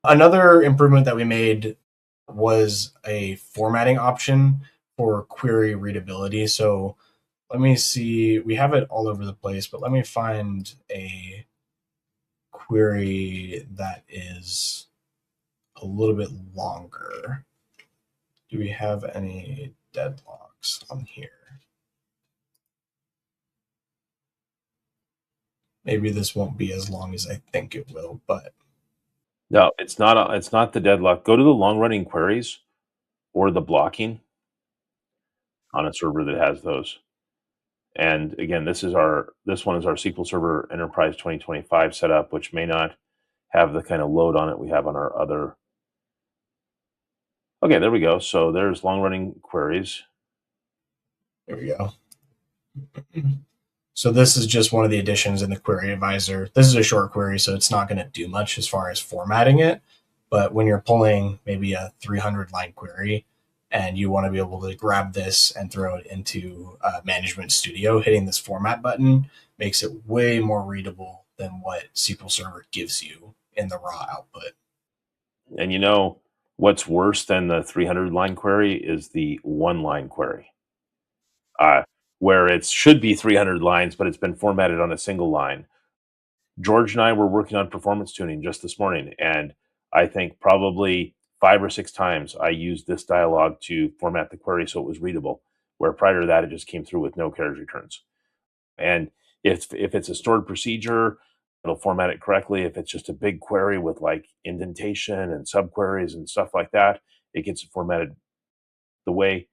Another improvement that we made was a formatting option for query readability. So let me see, we have it all over the place, but let me find a query that is a little bit longer. Do we have any deadlocks on here? Maybe this won't be as long as I think it will, but No, it's not. It's not the deadlock. Go to the long-running queries or the blocking on a server that has those. And again, this one is our SQL Server Enterprise 2025 setup, which may not have the kind of load on it we have on our other. Okay, there we go. So there's long-running queries. there we go. So this is just one of the additions in the query advisor. This is a short query, so it's not going to do much as far as formatting it. But when you're pulling maybe a 300 line query and you want to be able to grab this and throw it into Management Studio, hitting this format button makes it way more readable than what SQL Server gives you in the raw output. And you know what's worse than the 300 line query is the 1-line query, where it should be 300 lines, but it's been formatted on a single line. George and I were working on performance tuning just this morning, and I think probably 5 or 6 times I used this dialog to format the query so it was readable, where prior to that it just came through with no carriage returns. And if it's a stored procedure, it'll format it correctly. If it's just a big query with like indentation and subqueries and stuff like that, it gets formatted the way,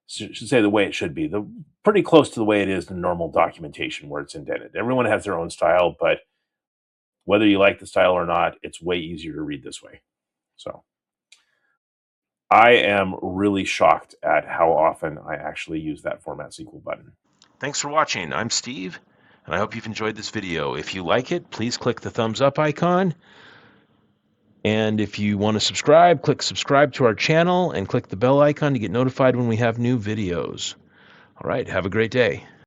should say the way it should be, the pretty close to the way it is in normal documentation where it's indented. Everyone has their own style, but whether you like the style or not, it's way easier to read this way. So I am really shocked at how often I actually use that Format SQL button. Thanks for watching. I'm Steve, and I hope you've enjoyed this video. If you like it, please click the thumbs up icon. And if you want to subscribe, click subscribe to our channel and click the bell icon to get notified when we have new videos. All right, have a great day.